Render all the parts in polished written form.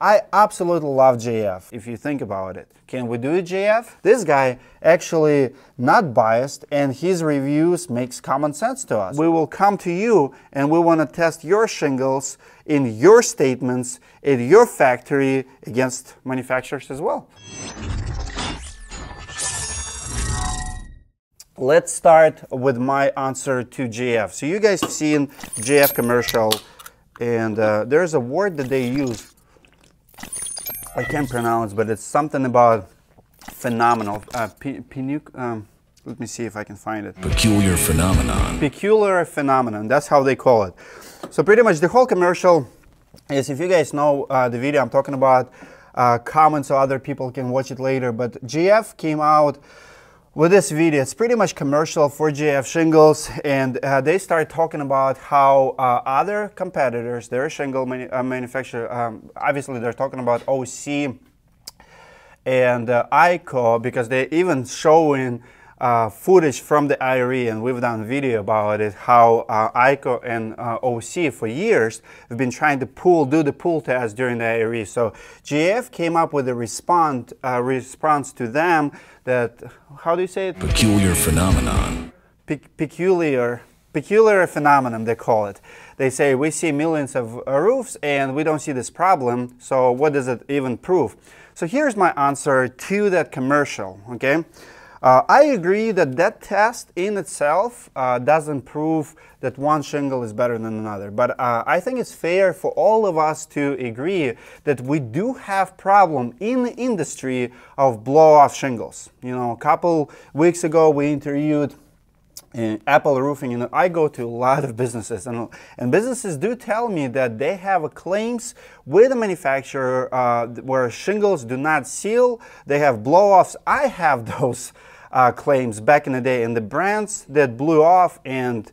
I absolutely love JF, if you think about it. Can we do it, JF? This guy actually not biased, and his reviews makes common sense to us. We will come to you and we want to test your shingles in your statements at your factory against manufacturers as well. Let's start with my answer to JF. So you guys have seen JF commercial, and there's a word that they use. I can't pronounce, but it's something about phenomenal. Let me see if I can find it. Peculiar phenomenon. Peculiar phenomenon. That's how they call it. So pretty much the whole commercial is, if you guys know the video I'm talking about, comment so other people can watch it later. But JF came out with this video. It's pretty much commercial for JF shingles, and they start talking about how other competitors, their shingle manufacturer, obviously they're talking about OC and ICO, because they're even showing footage from the IRE, and we've done a video about it, how ICO and OC for years have been trying to do the pull test during the IRE. So JF came up with a response to them that, how do you say it? Peculiar phenomenon. Peculiar phenomenon, they call it. They say, we see millions of roofs and we don't see this problem, so what does it even prove? So here's my answer to that commercial, okay? I agree that that test in itself doesn't prove that one shingle is better than another, but I think it's fair for all of us to agree that we do have problem in the industry of blow-off shingles. You know, a couple weeks ago we interviewed Apple Roofing, and I go to a lot of businesses, and businesses do tell me that they have claims with the manufacturer where shingles do not seal, they have blow-offs. I have those claims back in the day, and the brands that blew off and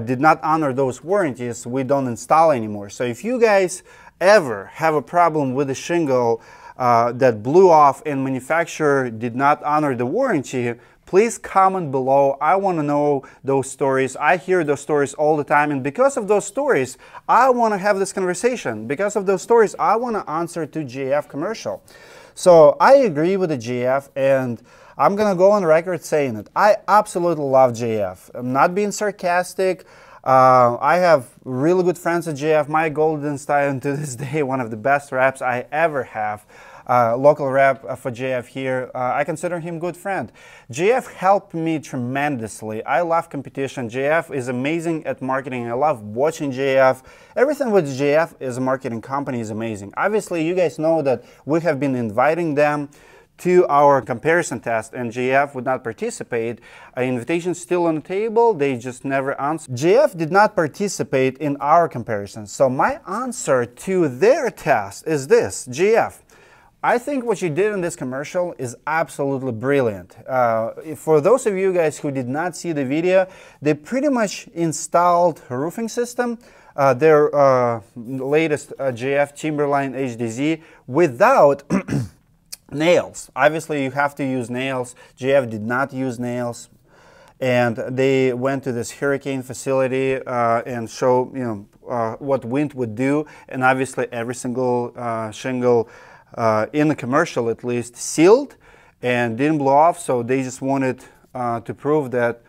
did not honor those warranties, we don't install anymore. So if you guys ever have a problem with a shingle that blew off and manufacturer did not honor the warranty, please comment below. I want to know those stories. I hear those stories all the time, and because of those stories, I want to have this conversation. Because of those stories, I want to answer to JF commercial. So I agree with the JF, and I'm going to go on record saying it. I absolutely love JF. I'm not being sarcastic. I have really good friends at JF. Mike Goldenstein, to this day, one of the best reps I ever have. Local rep for JF here. I consider him a good friend. JF helped me tremendously. I love competition. JF is amazing at marketing. I love watching JF. Everything with JF as a marketing company is amazing. Obviously, you guys know that we have been inviting them to our comparison test, and JF would not participate. Invitation's still on the table, they just never answered. JF did not participate in our comparison. So my answer to their test is this: JF, I think what you did in this commercial is absolutely brilliant. For those of you guys who did not see the video, they pretty much installed a roofing system, their latest JF Timberline HDZ, without nails. Obviously, you have to use nails. JF did not use nails, and they went to this hurricane facility and show what wind would do. And obviously, every single shingle in the commercial, at least, sealed and didn't blow off. So they just wanted to prove that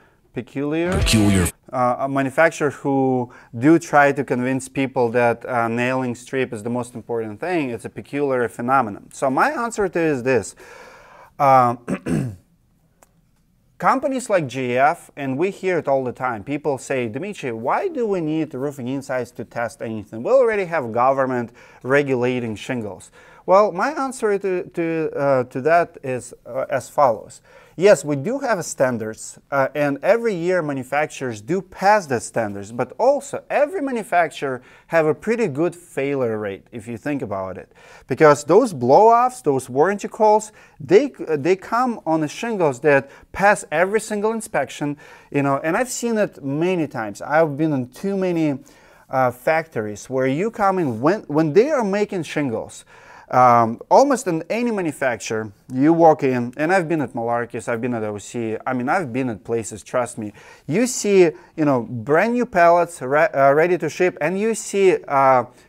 a manufacturer who do try to convince people that nailing strip is the most important thing, it's a peculiar phenomenon. So my answer to it is this. Companies like JF, and we hear it all the time, people say, Dmitry, why do we need Roofing Insights to test anything? We already have government regulating shingles. Well, my answer to that is as follows. Yes, we do have standards, and every year manufacturers do pass the standards, but also every manufacturer have a pretty good failure rate, if you think about it. Because those blow-offs, those warranty calls, they come on the shingles that pass every single inspection, and I've seen it many times. I've been in too many factories where you come in, when they are making shingles, Almost in any manufacturer, you walk in, and I've been at Malarkey's, I've been at OC, I mean, I've been at places, trust me. You see, brand new pallets ready to ship, and you see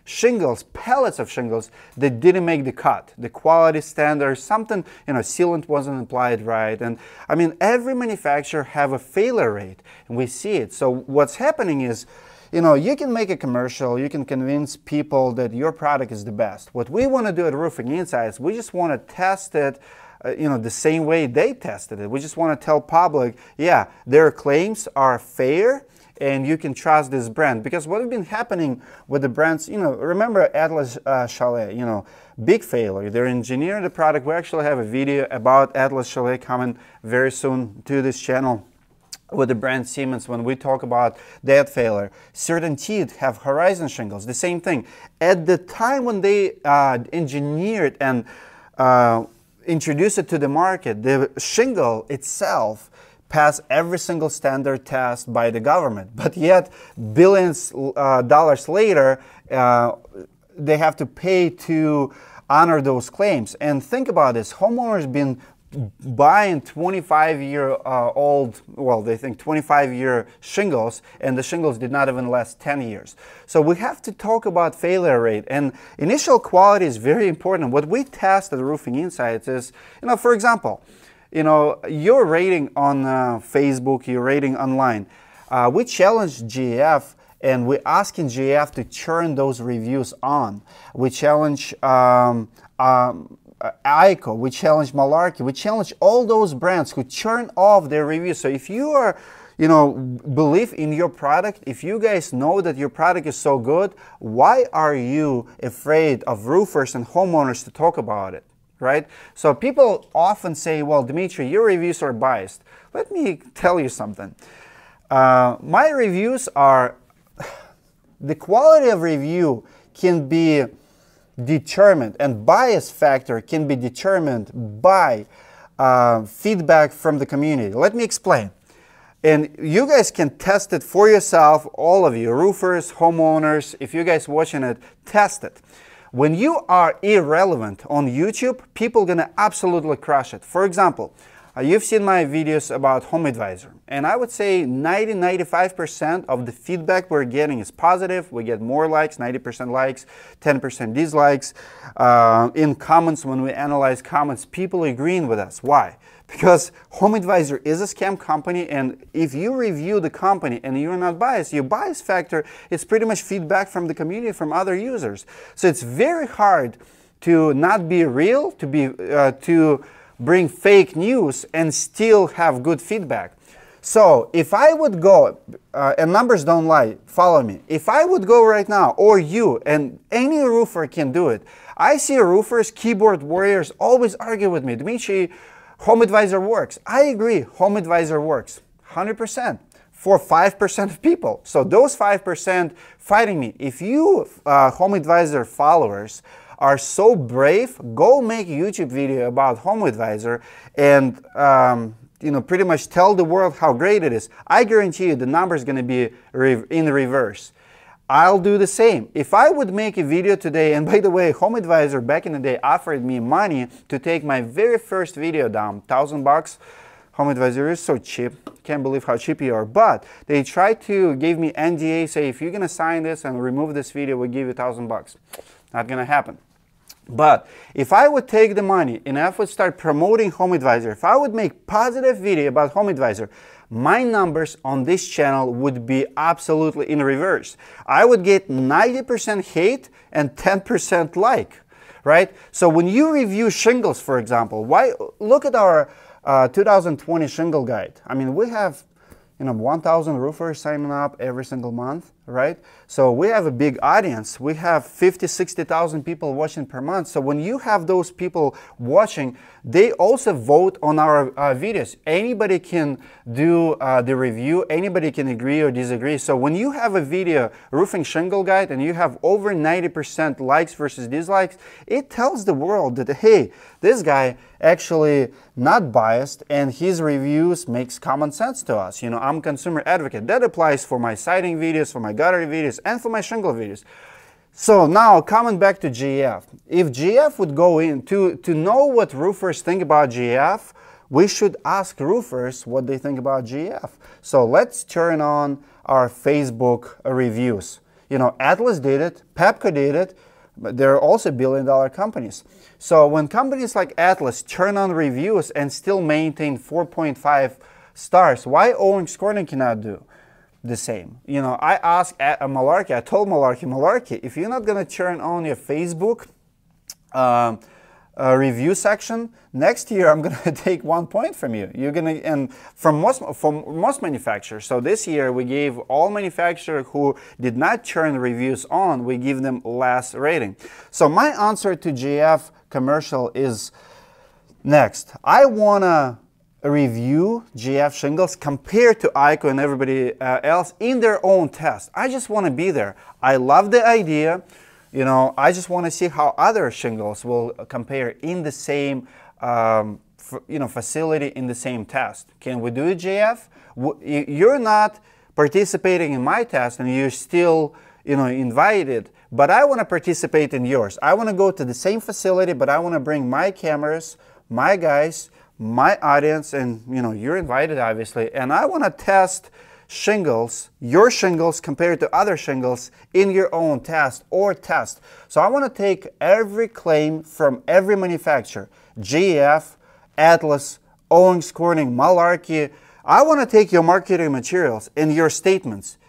shingles, pallets of shingles that didn't make the cut. The quality standards, something, sealant wasn't applied right. And I mean, every manufacturer have a failure rate, and we see it. So what's happening is, you can make a commercial, you can convince people that your product is the best. What we want to do at Roofing Insights, we just want to test it, the same way they tested it. We just want to tell public, yeah, their claims are fair and you can trust this brand. Because what has been happening with the brands, remember Atlas Chalet, big failure. They engineered the product. We actually have a video about Atlas Chalet coming very soon to this channel. With the brand Siemens, when we talk about that failure. CertainTeed have Horizon shingles, the same thing. At the time when they engineered and introduced it to the market, the shingle itself passed every single standard test by the government. But yet, billions dollars later, they have to pay to honor those claims. And think about this, homeowners been buying 25-year-old, well, they think 25-year shingles, and the shingles did not even last 10 years. So we have to talk about failure rate, and initial quality is very important. What we test at Roofing Insights is, for example, your rating on Facebook, your rating online. We challenged GAF, and we're asking GAF to turn those reviews on. We challenge ICO, we challenge Malarkey, we challenge all those brands who turn off their reviews. So if you are, believe in your product, if you guys know that your product is so good, why are you afraid of roofers and homeowners to talk about it, right? So people often say, well, Dmitry, your reviews are biased. Let me tell you something. My reviews are, the quality of review can be determined, and bias factor can be determined by feedback from the community. Let me explain. And you guys can test it for yourself, all of you, roofers, homeowners, if you guys watching it, test it. When you are irrelevant on YouTube, people are gonna absolutely crush it. For example, you've seen my videos about HomeAdvisor, and I would say 90–95% of the feedback we're getting is positive. We get more likes, 90% likes, 10% dislikes. In comments, when we analyze comments, people agreeing with us. Why? Because HomeAdvisor is a scam company, and if you review the company and you're not biased, your bias factor is pretty much feedback from the community, from other users. So it's very hard to not be real, to bring fake news and still have good feedback. So if I would go, and numbers don't lie, follow me. If I would go right now, or you, and any roofer can do it. I see roofers, keyboard warriors always argue with me. Dmitry, HomeAdvisor works. I agree, HomeAdvisor works 100% for 5% of people. So those 5% fighting me. If you HomeAdvisor followers are so brave, go make a YouTube video about HomeAdvisor and pretty much tell the world how great it is. I guarantee you the number is going to be in reverse. I'll do the same. If I would make a video today, and by the way, HomeAdvisor back in the day offered me money to take my very first video down, $1,000. HomeAdvisor is so cheap. Can't believe how cheap you are. But they tried to give me NDA, say if you're going to sign this and remove this video, we'll give you $1,000. Not going to happen. But if I would take the money and I would start promoting HomeAdvisor, if I would make positive video about HomeAdvisor, my numbers on this channel would be absolutely in reverse. I would get 90% hate and 10% like, right? So when you review shingles, for example, look at our 2020 shingle guide. I mean, we have 1,000 roofers signing up every single month, right? So we have a big audience. We have 50–60,000 people watching per month. So when you have those people watching, they also vote on our videos. Anybody can do the review. Anybody can agree or disagree. So when you have a video, roofing shingle guide, and you have over 90% likes versus dislikes, it tells the world that, hey, this guy actually not biased and his reviews makes common sense to us. I'm a consumer advocate. That applies for my siding videos, for my gutter videos, and for my shingle videos. So now coming back to GF, if GF would go in to know what roofers think about GF, we should ask roofers what they think about GF. So let's turn on our Facebook reviews. You know, Atlas did it, Pepco did it, but they're also billion-dollar companies. So when companies like Atlas turn on reviews and still maintain 4.5 stars, why Owings Corning cannot do the same? You know, I asked Malarkey, I told Malarkey, if you're not going to turn on your Facebook review section, next year I'm going to take 1 point from you. You're going to, and from most manufacturers. So this year we gave all manufacturers who did not turn reviews on, we give them less rating. So my answer to GF commercial is next. I want to review GF shingles compared to ICO and everybody else in their own test. I just want to be there. I love the idea. You know, I just want to see how other shingles will compare in the same facility, in the same test. Can we do it, GF? You're not participating in my test and you're still, you know, invited, but I want to participate in yours. I want to go to the same facility, but I want to bring my cameras, my guys, my audience, and you know, you're invited obviously, and I want to test shingles, your shingles compared to other shingles in your own test or test. So I want to take every claim from every manufacturer, GF, Atlas, Owings Corning, Malarkey. I want to take your marketing materials and your statements,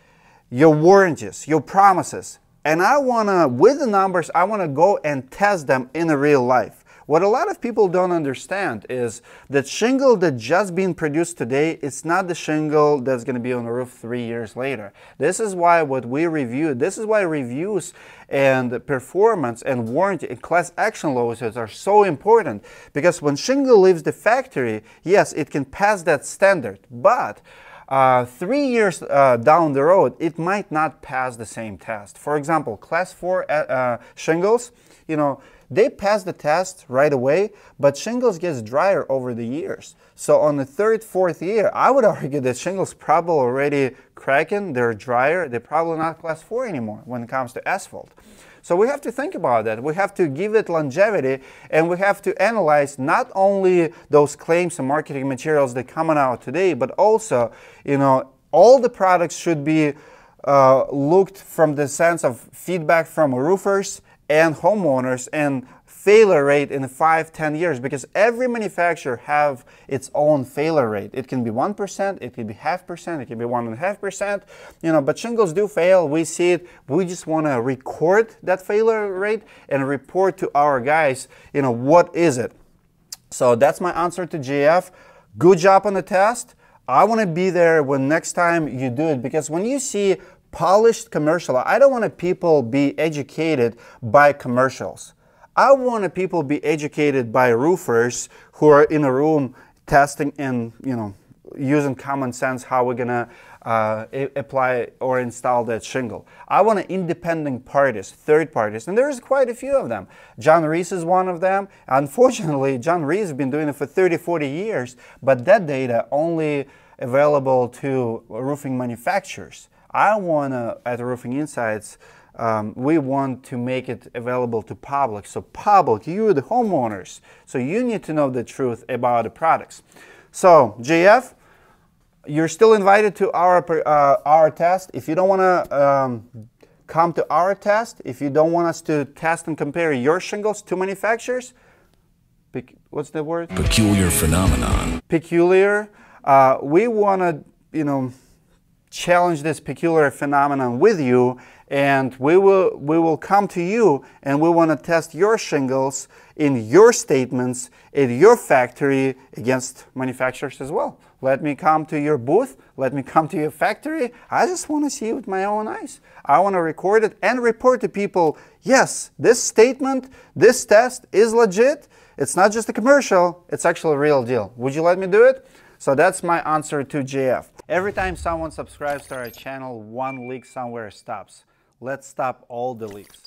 your warranties, your promises, and I want to, with the numbers, I want to go and test them in a real life. What a lot of people don't understand is that shingle that just being produced today, it's not the shingle that's going to be on the roof 3 years later. This is why what we reviewed, this is why reviews and performance and warranty and class action lawsuits are so important. Because when shingle leaves the factory, yes, it can pass that standard, but 3 years down the road, it might not pass the same test. For example, class 4 shingles, you know, they pass the test right away, but shingles gets drier over the years. So on the 3rd, 4th year, I would argue that shingles probably already cracking, they're drier, they're probably not class 4 anymore when it comes to asphalt. So we have to think about that. We have to give it longevity, and we have to analyze not only those claims and marketing materials that are coming out today, but also, you know, all the products should be looked from the sense of feedback from roofers and homeowners and failure rate in 5-10 years, because every manufacturer have its own failure rate. It can be 1%, it can be 0.5%, it can be 1.5%, you know, but shingles do fail. We see it. We just want to record that failure rate and report to our guys, you know, what is it. So that's my answer to GF. Good job on the test. I want to be there when next time you do it, because when you see polished commercial, I don't want people be educated by commercials. I want people be educated by roofers who are in a room testing and, you know, using common sense how we're gonna apply or install that shingle. I want independent parties, third parties, and there's quite a few of them. John Reese is one of them. Unfortunately, John Reese has been doing it for 30-40 years, but that data only available to roofing manufacturers. I want to, at Roofing Insights, we want to make it available to public. So public, you the homeowners, so you need to know the truth about the products. So GF, you're still invited to our test. If you don't want to come to our test, if you don't want us to test and compare your shingles to manufacturers, what's the word? Peculiar phenomenon. Peculiar. We want to, you know, challenge this peculiar phenomenon with you, and we will come to you, and we want to test your shingles in your statements in your factory against manufacturers as well. Let me come to your booth, let me come to your factory. I just want to see it with my own eyes. I want to record it and report to people, yes, this statement, this test is legit. It's not just a commercial, it's actually a real deal. Would you let me do it? So that's my answer to GF. Every time someone subscribes to our channel, one leak somewhere stops. Let's stop all the leaks.